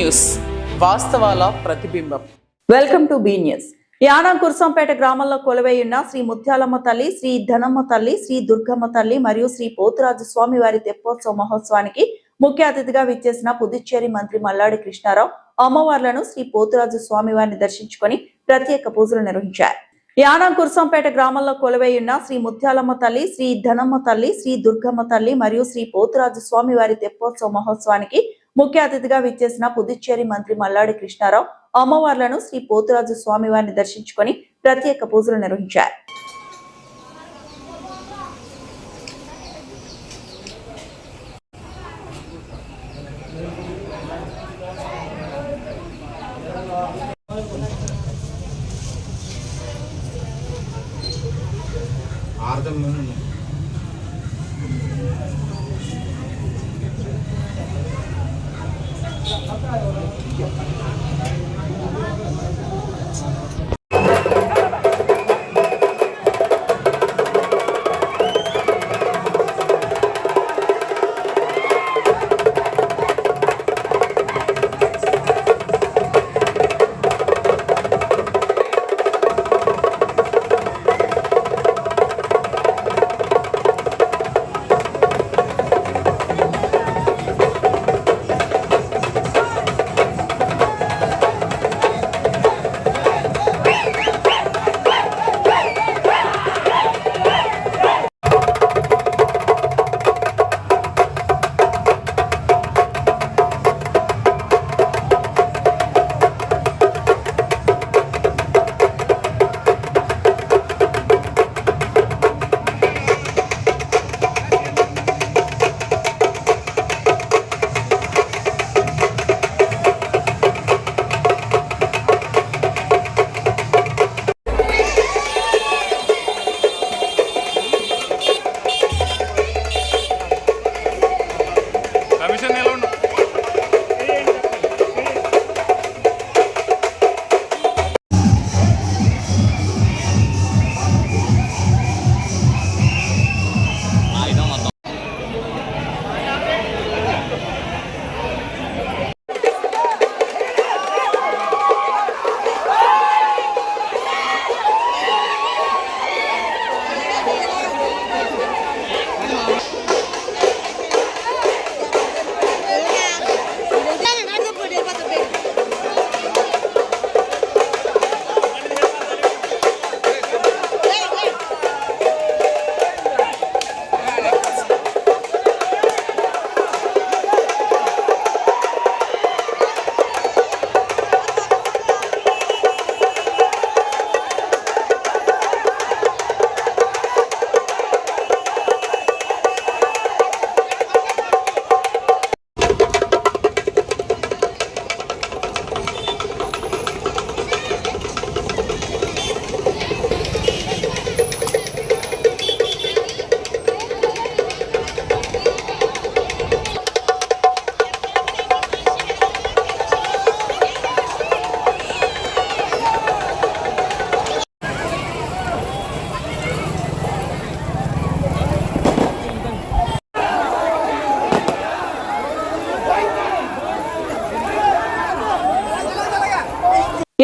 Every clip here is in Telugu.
న్యూస్ వాస్తవాల ప్రతిబింబం. Welcome to B news. Yanam Kursampeta గ్రామంలో కొలువైయున్న శ్రీ ముత్యాలమ్మ తల్లి, శ్రీ ధనమ్మ తల్లి, శ్రీ దుర్గమ్మ తల్లి మరియు శ్రీ పోతురాజు స్వామి వారి తెప్పోత్సవ మహోత్సవానికి ముఖ్య అతిథిగా విచ్చేసిన పుదుచ్చేరి మంత్రి మల్లాడి కృష్ణారావు అమ్మవార్లను శ్రీ పోతురాజు స్వామి వారిని దర్శించుకొని ప్రత్యేక పూజలు నిర్వహించారు. యానాం కుర్సంపేట గ్రామంలో కొలువైయున్న శ్రీ ముత్యాలమ్మ తల్లి, శ్రీ ధనమ్మ తల్లి, శ్రీ దుర్గమ్మ తల్లి మరియు శ్రీ పోతురాజు స్వామి వారి తెప్పోత్సవ మహోత్సవానికి ముఖ్య అతిథిగా విచ్చేసిన పుదుచ్చేరి మంత్రి మల్లాడి కృష్ణారావు అమ్మవార్లను శ్రీ పోతురాజు స్వామి వారిని దర్శించుకొని ప్రత్యేక పూజలు నిర్వహించారు.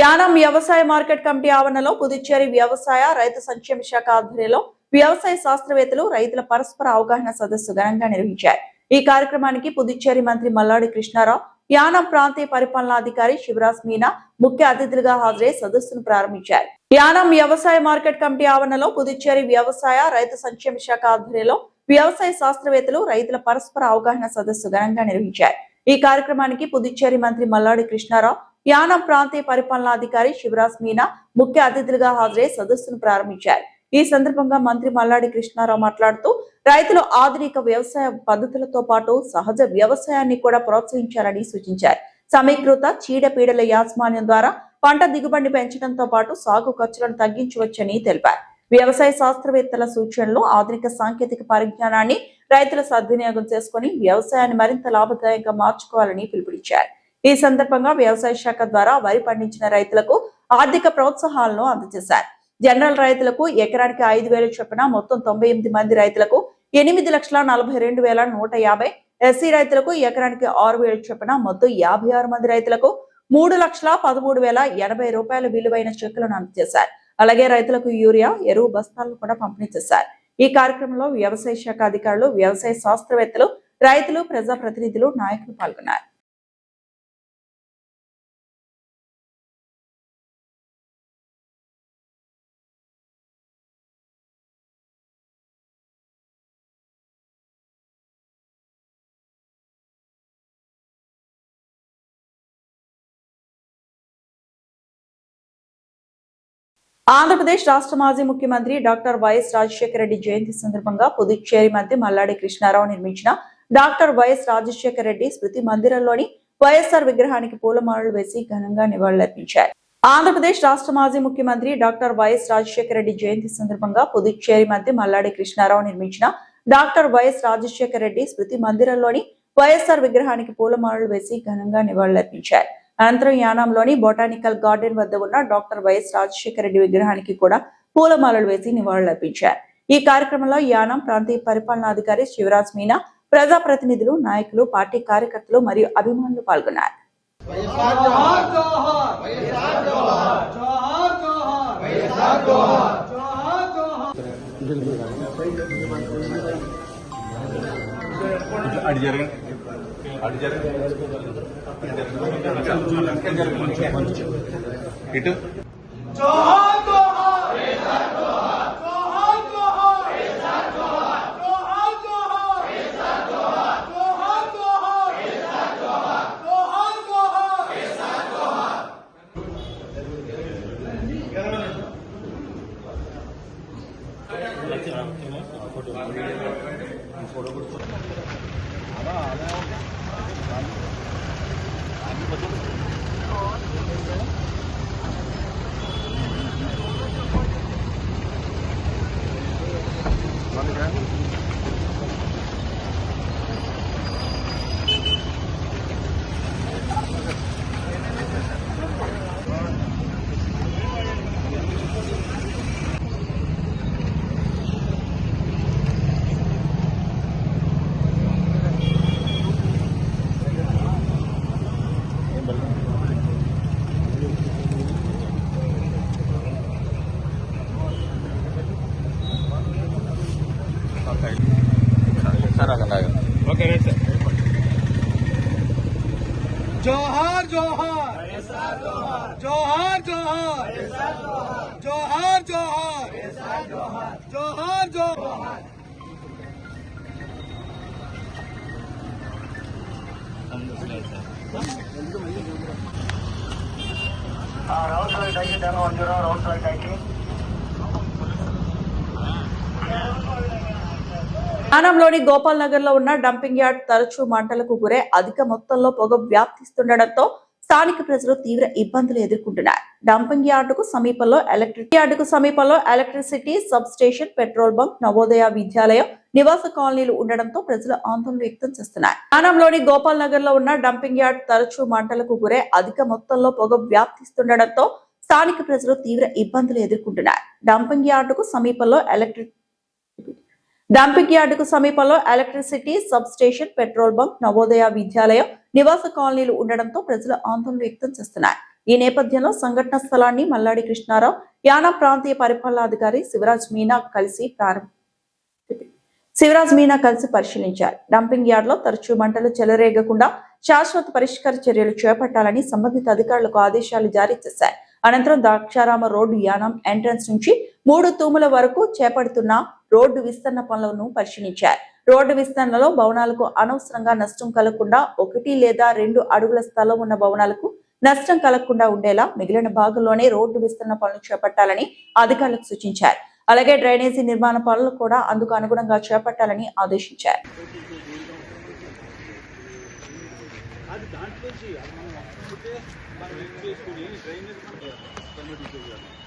యానాం వ్యవసాయ మార్కెట్ కమిటీ ఆవరణలో పుదుచ్చేరి వ్యవసాయ రైతు సంక్షేమ శాఖ ఆధ్వర్యంలో వ్యవసాయ శాస్త్రవేత్తలు రైతుల పరస్పర అవగాహన సదస్సు ఘనంగా నిర్వహించారు. ఈ కార్యక్రమానికి పుదుచ్చేరి మంత్రి మల్లాడి కృష్ణారావు, యానాం ప్రాంతీయ పరిపాలనాధికారి శివరాజ్ మీనా ముఖ్య అతిథులుగా హాజరై సదస్సును ప్రారంభించారు. యానాం వ్యవసాయ మార్కెట్ కమిటీ ఆవరణలో పుదుచ్చేరి వ్యవసాయ రైతు సంక్షేమ శాఖ ఆధ్వర్యంలో వ్యవసాయ శాస్త్రవేత్తలు రైతుల పరస్పర అవగాహన సదస్సు ఘనంగా నిర్వహించారు. ఈ కార్యక్రమానికి పుదుచ్చేరి మంత్రి మల్లాడి కృష్ణారావు, యానాం ప్రాంతీయ పరిపాలనాధికారి శివరాజ్ మీనా ముఖ్య అతిథులుగా హాజరై సదస్సును ప్రారంభించారు. ఈ సందర్భంగా మంత్రి మల్లాడి కృష్ణారావు మాట్లాడుతూ రైతులు ఆధునిక వ్యవసాయ పద్ధతులతో పాటు సహజ వ్యవసాయాన్ని కూడా ప్రోత్సహించాలని సూచించారు. సమీకృత చీడపీడల యాజమాన్యం ద్వారా పంట దిగుబడిని పెంచడంతో పాటు సాగు ఖర్చులను తగ్గించవచ్చని తెలిపారు. వ్యవసాయ శాస్త్రవేత్తల సూచనలు, ఆధునిక సాంకేతిక పరిజ్ఞానాన్ని రైతులు సద్వినియోగం చేసుకుని వ్యవసాయాన్ని మరింత లాభదాయకంగా మార్చుకోవాలని పిలుపునిచ్చారు. ఈ సందర్భంగా వ్యవసాయ శాఖ ద్వారా వరి పండించిన రైతులకు ఆర్థిక ప్రోత్సాహాలను అందజేశారు. జనరల్ రైతులకు ఎకరానికి 5,000 చొప్పున మొత్తం 98 మంది రైతులకు 8,42,150, ఎస్సీ రైతులకు ఎకరానికి 6,000 చొప్పున మొత్తం 56 మంది రైతులకు 3,13,080 రూపాయల విలువైన చెక్కులను అందజేశారు. అలాగే రైతులకు యూరియా, ఎరువు బస్తాలను కూడా పంపిణీ చేశారు. ఈ కార్యక్రమంలో వ్యవసాయ శాఖ అధికారులు, వ్యవసాయ శాస్త్రవేత్తలు, రైతులు, ప్రజాప్రతినిధులు, నాయకులు పాల్గొన్నారు. ఆంధ్రప్రదేశ్ రాష్ట్ర మాజీ ముఖ్యమంత్రి డాక్టర్ వైఎస్ రాజశేఖర రెడ్డి జయంతి సందర్భంగా పుదుచ్చేరి మంత్రి మల్లాడి కృష్ణారావు నిర్మించిన డాక్టర్ వైఎస్ రాజశేఖర రెడ్డి స్మృతి మందిరంలోని వైఎస్ఆర్ విగ్రహానికి పూలమాలలు వేసి ఘనంగా నివాళులర్పించారు. ఆంధ్రప్రదేశ్ రాష్ట్ర మాజీ ముఖ్యమంత్రి డాక్టర్ వైఎస్ రాజశేఖర రెడ్డి జయంతి సందర్భంగా పుదుచ్చేరి మంత్రి మల్లాడి కృష్ణారావు నిర్మించిన డాక్టర్ వైఎస్ రాజశేఖర రెడ్డి స్మృతి మందిరంలోని వైఎస్ఆర్ విగ్రహానికి పూలమాలలు వేసి ఘనంగా నివాళులర్పించారు. అనంతరం యానాంలోని బొటానికల్ గార్డెన్ వద్ద ఉన్న డాక్టర్ వైఎస్ రాజశేఖర రెడ్డి విగ్రహానికి కూడా పూలమాలలు వేసి నివాళులర్పించారు. ఈ కార్యక్రమంలో యానాం ప్రాంతీయ పరిపాలనాధికారి శివరాజ్ మీనా, ప్రజాప్రతినిధులు, నాయకులు, పార్టీ కార్యకర్తలు మరియు అభిమానులు పాల్గొన్నారు. ఇటు जोहार जोहार जोहार जोहार जोहार जोहार जोहार जोहार राउंड राइट आइए 1010 राउंड राइट आइए యానంలోని గోపాల్ నగర్ లో ఉన్న డంపింగ్ యార్డ్ తరచూ మంటలకు గురై అధిక మొత్తంలో పొగ వ్యాప్తిస్తుండటంతో స్థానిక ప్రజలు తీవ్ర ఇబ్బందులు ఎదుర్కొంటున్నారు. డంపింగ్ యార్డుకు సమీపంలో electricity sub station, petrol bunk, Navodaya విద్యాలయం, నివాస కాలనీలు ఉండడంతో ప్రజలు ఆందోళన వ్యక్తం చేస్తున్నారు. యానంలోని గోపాల్ నగర్ లో ఉన్న డంపింగ్ యార్డ్ తరచూ మంటలకు గురై అధిక మొత్తంలో పొగ వ్యాప్తిస్తుండటంతో స్థానిక ప్రజలు తీవ్ర ఇబ్బందులు ఎదుర్కొంటున్నారు. డంపింగ్ యార్డుకు సమీపంలో electricity sub station, petrol bunk, Navodaya విద్యాలయం, నివాస కాలనీలు ఉండడంతో ప్రజలు ఆందోళన వ్యక్తం చేస్తున్నారు. ఈ నేపథ్యంలో సంఘటన స్థలాన్ని మల్లాడి కృష్ణారావు, యానాం ప్రాంతీయ పరిపాలనాధికారి శివరాజ్ మీనా కలిసి పరిశీలించారు. డంపింగ్ యార్డ్ లో తరచూ మంటలు చెలరేగకుండా శాశ్వత పరిష్కార చర్యలు చేపట్టాలని సంబంధిత అధికారులకు ఆదేశాలు జారీ చేశారు. అనంతరం ద్రాక్షారామ రోడ్డు యానాం ఎంట్రన్స్ నుంచి 3 తూముల వరకు చేపడుతున్న రోడ్డు విస్తరణ పనులను పరిశీలించారు. రోడ్డు విస్తరణలో భవనాలకు అనవసరంగా నష్టం కలగకుండా 1 లేదా 2 అడుగుల స్థలం ఉన్న భవనాలకు నష్టం కలగకుండా ఉండేలా మిగిలిన భాగంలోనే రోడ్డు విస్తరణ పనులు చేపట్టాలని అధికారులకు సూచించారు. అలాగే డ్రైనేజీ నిర్మాణ పనులు కూడా అందుకు అనుగుణంగా చేపట్టాలని ఆదేశించారు.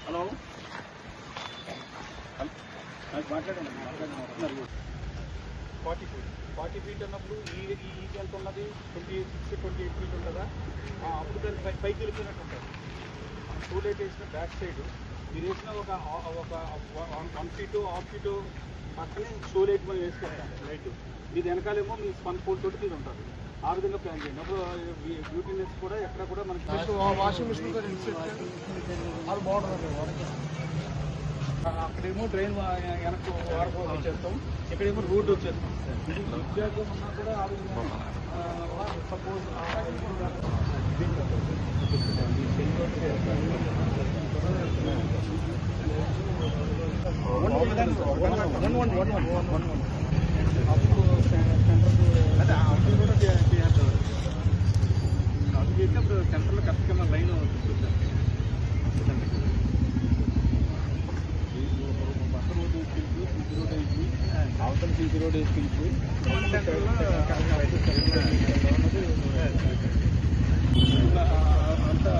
హలో మాట్లాడండి 40 ఫీట్ అన్నప్పుడు ఈ ఎంత ఉన్నది 28 ఫీట్ ఉంటుందా? అప్పుడు దాన్ని పైకి వెళ్ళిపోయినట్టు ఉంటుంది. టూ లైట్ వేసిన బ్యాక్ సైడ్ మీరు వేసిన ఒక 1 ఫీటు హాఫ్ ఫీటు పక్కనే షో లైట్ మనం వేసుకుంటాం లైట్, మీ వెనకాలేమో మీ స్పన్ పోల్ తోటి మీరు ఉంటారు. ఆ విధంగా ప్లాన్ చేయండి. అప్పుడు బ్యూటీనెస్ కూడా ఎక్కడ కూడా మనకి వాషింగ్ మిషన్ అది బాగుంటుంది. అక్కడేమో డ్రైన్ వెనక్కి వాడుకో వచ్చేస్తాం, ఇక్కడేమో రోడ్డు వచ్చేస్తాం. ఉద్యోగం ఉన్నా కూడా ఆ విధంగా సపోజ్ అప్పుడు సెంటర్లో కరెక్ట్గా మన లైన్ తీసుకొచ్చాం. పక్క రోడ్డు వేసుకెళ్ళి సిసి రోడ్ వేసి అవతల సిసి రోడ్ వేసుకెళ్ళి అంతా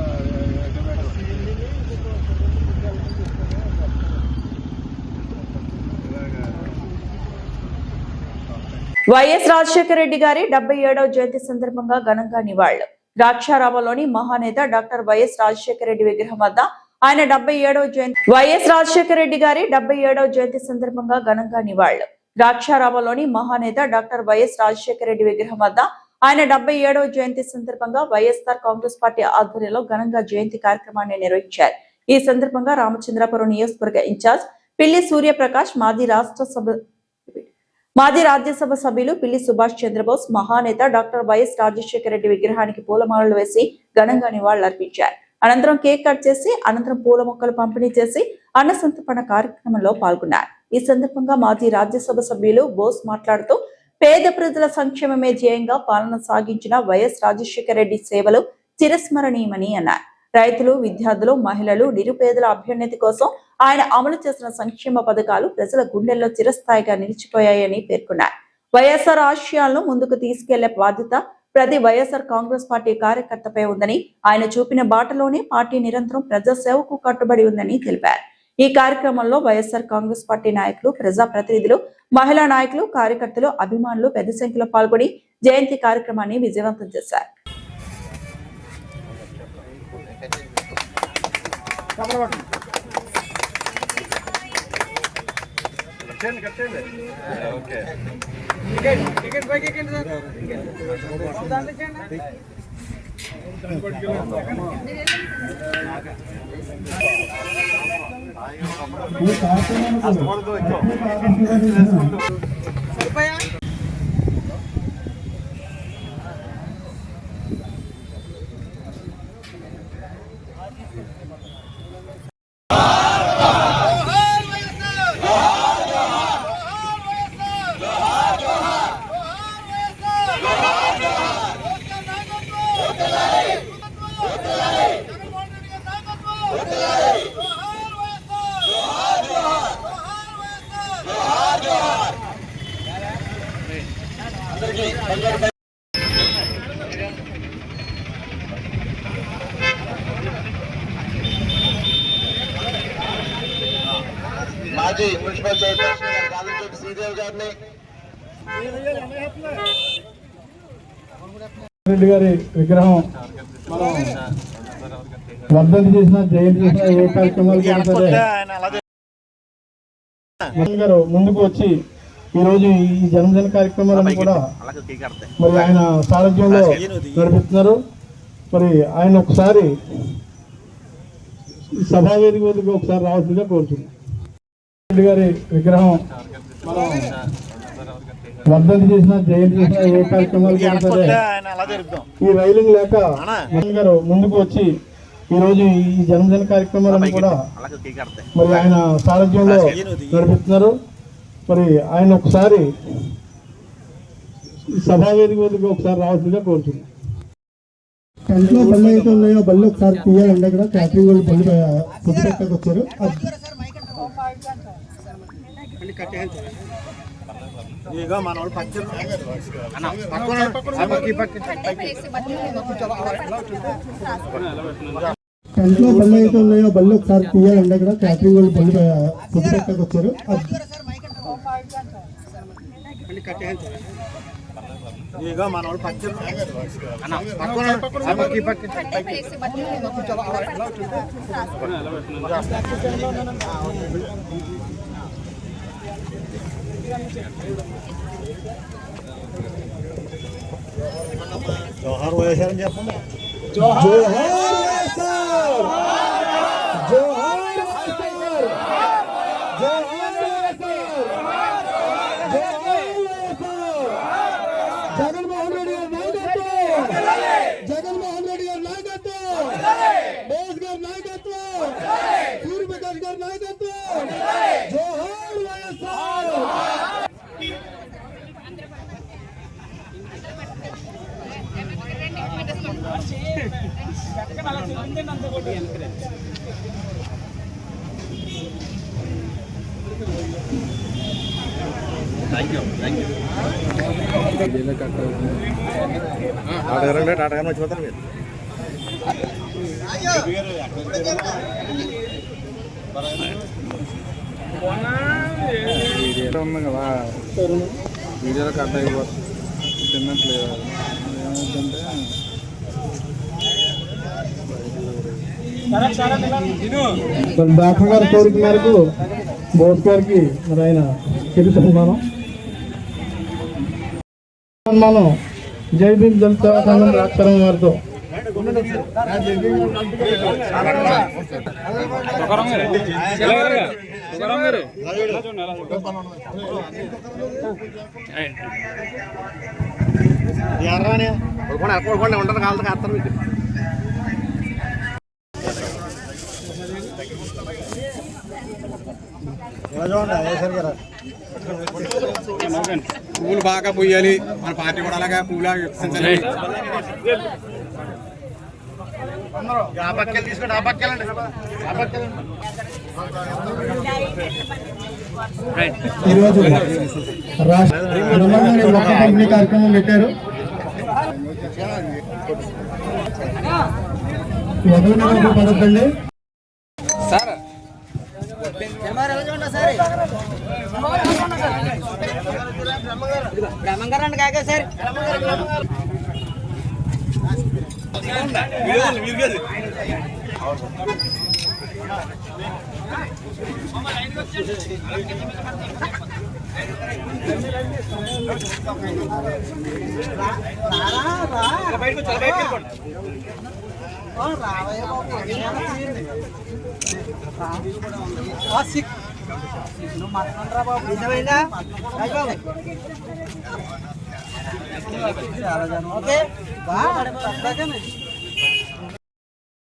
వైఎస్ రాజశేఖర రెడ్డి గారి 77వ జయంతి సందర్భంగా ఘనంగా నివాళులు. ద్రాక్షారామంలోని మహానేత డాక్టర్ వైఎస్ రాజశేఖర రెడ్డి విగ్రహం వద్ద ఆయన 77వ జయంతి వైఎస్ రాజశేఖర రెడ్డి గారి 77వ జయంతి సందర్భంగా ఘనంగా నివాళులు. ద్రాక్షారామంలోని మహానేత డాక్టర్ వైఎస్ రాజశేఖర రెడ్డి విగ్రహం వద్ద ఆయన 77వ జయంతి సందర్భంగా వైఎస్ఆర్ కాంగ్రెస్ పార్టీ ఆధ్వర్యంలో ఘనంగా జయంతి కార్యక్రమాన్ని నిర్వహించారు. ఈ సందర్భంగా రామచంద్రాపురం నియోజకవర్గ ఇన్ఛార్జ్ పిల్లి సూర్యప్రకాష్, మాజీ రాజ్యసభ సభ్యులు పిల్లి సుభాష్ చంద్రబోస్, మహానేత డాక్టర్ వైఎస్ రాజశేఖర రెడ్డి విగ్రహానికి పూలమాలలు వేసి ఘనంగా నివాళులర్పించారు. అనంతరం కేక్ కట్ చేసి అనంతరం పూల మొక్కలు పంపిణీ చేసి అన్న సంతర్పణ కార్యక్రమంలో పాల్గొన్నారు. ఈ సందర్భంగా మాజీ రాజ్యసభ సభ్యులు బోస్ మాట్లాడుతూ పేద ప్రజల సంక్షేమమే ధ్యేయంగా పాలన సాగించిన వైఎస్ రాజశేఖర రెడ్డి సేవలు చిరస్మరణీయమని అన్నారు. రైతులు, విద్యార్థులు, మహిళలు, నిరుపేదల అభ్యున్నతి కోసం ఆయన అమలు చేసిన సంక్షేమ పథకాలు ప్రజల గుండెల్లో చిరస్థాయిగా నిలిచిపోయాయని పేర్కొన్నారు. వైఎస్ఆర్ ఆశయాలను ముందుకు తీసుకెళ్లే బాధ్యత ప్రతి వైఎస్ఆర్ కాంగ్రెస్ పార్టీ కార్యకర్తపై ఉందని, ఆయన చూపిన బాటలోనే పార్టీ నిరంతరం ప్రజాసేవకు కట్టుబడి ఉందని తెలిపారు. ఈ కార్యక్రమంలో వైఎస్ఆర్ కాంగ్రెస్ పార్టీ నాయకులు, ప్రజాప్రతినిధులు, మహిళా నాయకులు, కార్యకర్తలు, అభిమానులు పెద్ద సంఖ్యలో పాల్గొని జయంతి కార్యక్రమాన్ని విజయవంతం చేశారు. మాజీ మున్సిపల్ చైర్పర్సన్ గాలిచోటి శ్రీదేవి గారిని, రెడ్డి గారి విగ్రహం మనం వర్ధంతి చేసిన, జయంతి చేసిన, ఏ కార్యక్రమాలు గారు ముందుకు వచ్చి ఈ రోజు ఈ జన్మదిన కార్యక్రమాలను కూడా మరి ఆయన సారథ్యంలో నడిపిస్తున్నారు. మరి ఆయన ఒకసారి సభావేదిక వద్దకు ఒకసారి రావాల్సిందిగా కోరుతున్నాం. రెడ్డి గారి విగ్రహం మనం వర్ధంతి చేసిన, జయంతి చేసిన, ఏ కార్యక్రమాలు ఈ రైలింగ్ లేక గారు ముందుకు వచ్చి ఈ రోజు ఈ జన్మదిన కార్యక్రమాలను కూడా మరి ఆయన సారథ్యంలో నడిపిస్తున్నారు. మరి ఆయన ఒకసారి సభావేదిక వద్దకు ఒకసారి రావాల్సిందిగా కోరుతున్నాం. కంట్లో బళ్ళు అయితే ఉన్నాయో బళ్ళు ఒకసారి తీయాలంటే ఇక్కడ క్యాటరింగ్ వాళ్ళు బళ్ళు పొద్దు పెట్టకు వచ్చారు. కంట్లో బళ్ళు అయితే ఉన్నాయో బళ్ళు ఒకసారి తీయాలంటే ఇక్కడ క్యాటరింగ్ వాళ్ళు బళ్ళు పొద్దు పెట్టకు వచ్చారు. జోహార్ వైఎస్ఆర్ అని చెప్పండి. జోహార్ వైఎస్ఆర్, జోహార్ వైఎస్ఆర్, జోహార్ వైఎస్ఆర్, జోహార్ వైఎస్ఆర్. జగన్మోహన్ రెడ్డి గారి నాయకత్వం, జగన్మోహన్ రెడ్డి గారి నాయకత్వం, బోస్ గారి నాయకత్వం, సూర్యప్రకాష్ గారి నాయకత్వం. జోహార్ వైఎస్ఆర్. చూద్దాం మీరు ఉంది కదా వీడియోలో కట్ అయిపోతుంది తిన్నట్లేదు. ఏమవుతుందంటే డాక్టర్ గారి కోరిక మేరకు బోస్ గారికి మరి ఆయన చిరు సన్మానం జై భీమ్ జన సేవా సంఘం రాక్షరం వారితో ఉంటారు కాదు కాస్తారు మీకు. పూలు బాగా పోయాలి, మన పార్టీ కూడా అలాగా పూలు తీసుకోండి. ఆ పక్కెళ్ళండి. ఈరోజు రాష్ట్ర పంపిణీ కార్యక్రమం పెట్టారు. వదలకుండా పడద్దండి. సార్ బ్రహ్మంగారండి కాకా సార్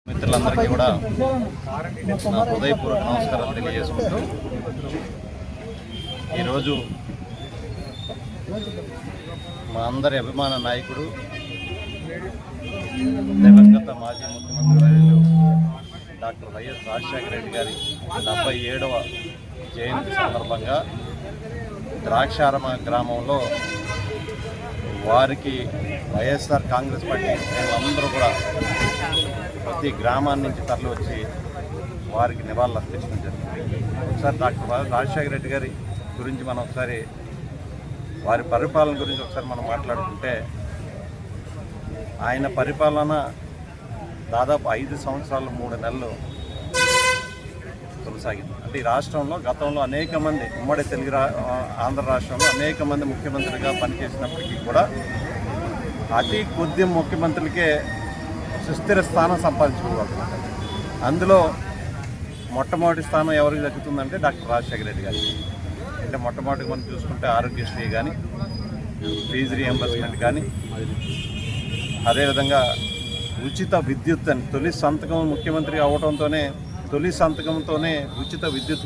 మిత్రులందరికీ కూడా నా హృదయపూర్వక నమస్కారాలు తెలియజేసుకుంటూ ఈరోజు మా అందరి అభిమాన నాయకుడు దివంగత మాజీ ముఖ్యమంత్రి వర్యులు డాక్టర్ వైఎస్ రాజశేఖర రెడ్డి గారి 77వ జయంతి సందర్భంగా ద్రాక్షారామ గ్రామంలో వారికి వైఎస్ఆర్ కాంగ్రెస్ పార్టీ అందరూ కూడా ప్రతి గ్రామాన్ని నుంచి తరలి వచ్చి వారికి నివాళులు అర్పించడం జరిగింది. ఒకసారి డాక్టర్ రాజశేఖర రెడ్డి గారి గురించి మనం ఒకసారి వారి పరిపాలన గురించి ఒకసారి మనం మాట్లాడుకుంటే ఆయన పరిపాలన దాదాపు 5 సంవత్సరాలు 3 నెలలు కొనసాగింది. అంటే ఈ రాష్ట్రంలో గతంలో అనేక మంది ఉమ్మడి తెలుగు ఆంధ్ర రాష్ట్రంలో అనేక మంది ముఖ్యమంత్రిగా పనిచేసినప్పటికీ కూడా అతి కొద్ది ముఖ్యమంత్రులకే సుస్థిర స్థానం సంపాదించుకోగలుగుతున్నారు. అందులో మొట్టమొదటి స్థానం ఎవరికి దక్కుతుందంటే డాక్టర్ రాజశేఖర రెడ్డి గారికి. అంటే మొట్టమొదటి మనం చూసుకుంటే ఆరోగ్యశ్రీ కానీ, ఫీజు రీఎంబర్స్మెంట్ కానీ, అదేవిధంగా ఉచిత విద్యుత్ అని తొలి సంతకం ముఖ్యమంత్రి అవడంతోనే తొలి సంతకంతోనే ఉచిత విద్యుత్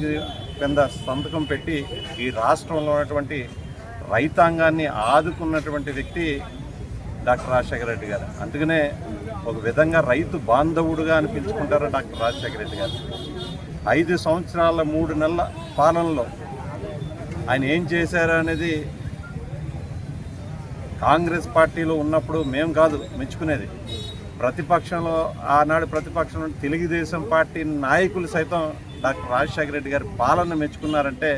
కింద సంతకం పెట్టి ఈ రాష్ట్రంలో ఉన్నటువంటి రైతాంగాన్ని ఆదుకున్నటువంటి వ్యక్తి డాక్టర్ రాజశేఖర రెడ్డి గారు. అందుకనే ఒక విధంగా రైతు బాంధవుడుగా అనిపించుకుంటారు డాక్టర్ రాజశేఖర రెడ్డి గారు. 5 సంవత్సరాల 3 నెలల పాలనలో ఆయన ఏం చేశారు అనేది కాంగ్రెస్ పార్టీలో ఉన్నప్పుడు మేము కాదు మెచ్చుకునేది, ప్రతిపక్షంలో ఆనాడు ప్రతిపక్షంలో తెలుగుదేశం పార్టీ నాయకులు సైతం డాక్టర్ రాజశేఖర రెడ్డి గారి పాలన మెచ్చుకున్నారంటే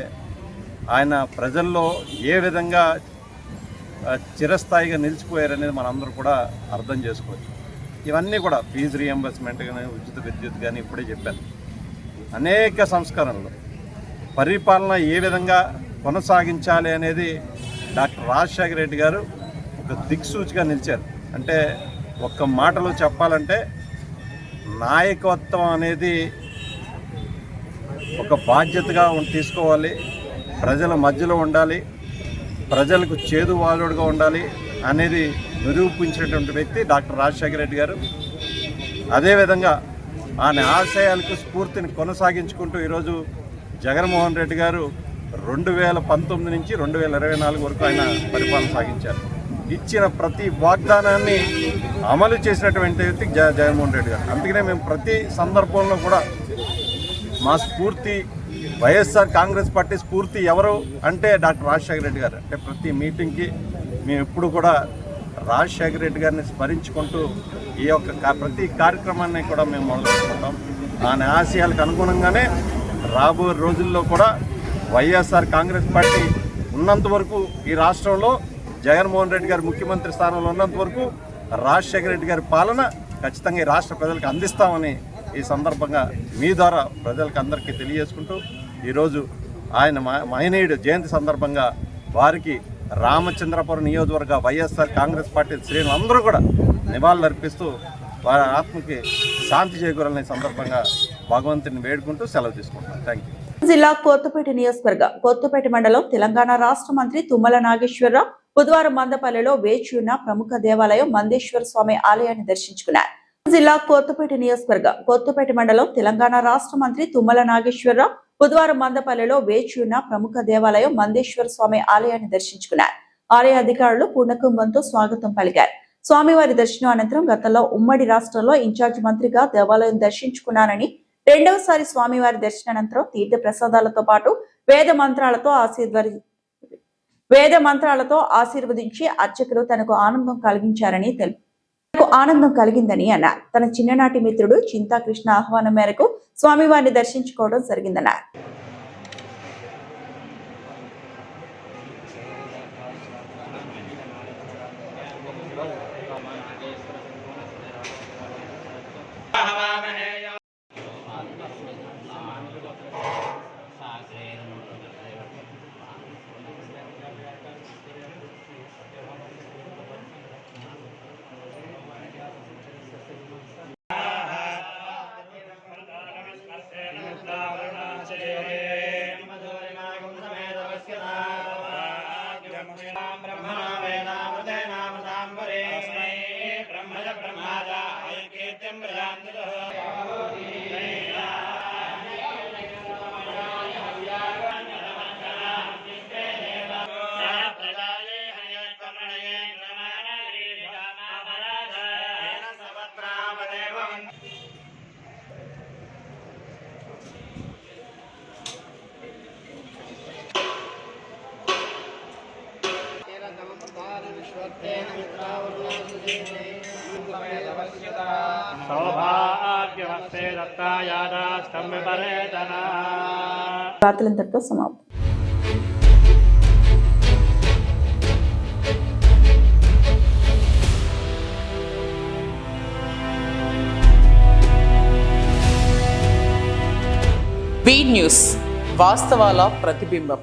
ఆయన ప్రజల్లో ఏ విధంగా చిరస్థాయిగా నిలిచిపోయారనేది మనందరూ కూడా అర్థం చేసుకోవచ్చు. ఇవన్నీ కూడా ఫీజు రీఎంబర్స్మెంట్ కానీ, ఉచిత విద్యుత్ కానీ ఇప్పుడే చెప్పాను. అనేక సంస్కరణలు పరిపాలన ఏ విధంగా కొనసాగించాలి అనేది డాక్టర్ రాజశేఖర రెడ్డి గారు ఒక దిక్సూచిగా నిలిచారు. అంటే ఒక్క మాటలో చెప్పాలంటే నాయకత్వం అనేది ఒక బాధ్యతగా తీసుకోవాలి, ప్రజల మధ్యలో ఉండాలి, ప్రజలకు చేదు వాలుడుగా ఉండాలి అనేది నిరూపించినటువంటి వ్యక్తి డాక్టర్ రాజశేఖర రెడ్డి గారు. అదేవిధంగా ఆయన ఆశయాలకు స్ఫూర్తిని కొనసాగించుకుంటూ ఈరోజు జగన్మోహన్ రెడ్డి గారు 2019 నుంచి 2024 వరకు ఆయన పరిపాలన సాగించారు. ఇచ్చిన ప్రతి వాగ్దానాన్ని అమలు చేసినటువంటి వ్యక్తి జగన్మోహన్ రెడ్డి గారు. అందుకనే మేము ప్రతి సందర్భంలో కూడా మా స్ఫూర్తి వైఎస్ఆర్ కాంగ్రెస్ పార్టీ స్ఫూర్తి ఎవరు అంటే డాక్టర్ రాజశేఖర రెడ్డి గారు. అంటే ప్రతి మీటింగ్కి మేము ఎప్పుడు కూడా రాజశేఖర రెడ్డి గారిని స్మరించుకుంటూ ఈ యొక్క ప్రతి కార్యక్రమాన్ని కూడా మేము మొదలుపెట్టుకుంటాం. ఆయన ఆశయాలకు అనుగుణంగానే రాబోయే రోజుల్లో కూడా వైఎస్ఆర్ కాంగ్రెస్ పార్టీ ఉన్నంత వరకు ఈ రాష్ట్రంలో జగన్మోహన్ రెడ్డి గారు ముఖ్యమంత్రి స్థానంలో ఉన్నంత వరకు రాజశేఖర రెడ్డి గారి పాలన ఖచ్చితంగా ఈ రాష్ట్ర ప్రజలకు అందిస్తామని ఈ సందర్భంగా మీ ద్వారా ప్రజలకు అందరికీ తెలియజేసుకుంటూ ఈరోజు ఆయన మహనీయుడు జయంతి సందర్భంగా వారికి రామచంద్రపురం నియోజకవర్గ వైఎస్ఆర్ కాంగ్రెస్ పార్టీ శ్రేణులు అందరూ కూడా నివాళులు అర్పిస్తూ వారి ఆత్మకి శాంతి చేకూరాలనే సందర్భంగా భగవంతుని వేడుకుంటూ సెలవు తీసుకుంటాం. Thank you. జిల్లా కొత్తపేట నియోజకవర్గం కొత్తపేట మండలం తెలంగాణ రాష్ట్ర మంత్రి తుమ్మల నాగేశ్వరరావు బుధవారం మందపల్లిలో వేచి ఉన్న ప్రముఖ దేవాలయం మందేశ్వర స్వామి ఆలయాన్ని దర్శించుకున్నారు. జిల్లా కొత్తపేట నియోజకవర్గం కొత్తపేట మండలం తెలంగాణ రాష్ట్ర మంత్రి తుమ్మల నాగేశ్వరరావు బుధవారం మందపల్లిలో వేచి ఉన్న ప్రముఖ దేవాలయం మందేశ్వర స్వామి ఆలయాన్ని దర్శించుకున్నారు. ఆలయ అధికారులు పూర్ణకుంభంతో స్వాగతం పలికారు. స్వామివారి దర్శనం అనంతరం గతంలో ఉమ్మడి రాష్ట్రంలో ఇన్ఛార్జ్ మంత్రిగా దేవాలయం దర్శించుకున్నానని, రెండవసారి స్వామివారి దర్శనానంతరం తీర్థ ప్రసాదాలతో పాటు వేద మంత్రాలతో ఆశీర్వదించి అర్చకులు తనకు ఆనందం కలిగిందని అన్నారు. తన చిన్ననాటి మిత్రుడు చింతాకృష్ణ ఆహ్వానం మేరకు స్వామివారిని దర్శించుకోవడం జరిగిందన్నారు. వార్తలంతటితో సమాప్తం. వి న్యూస్ వాస్తవాల ప్రతిబింబం.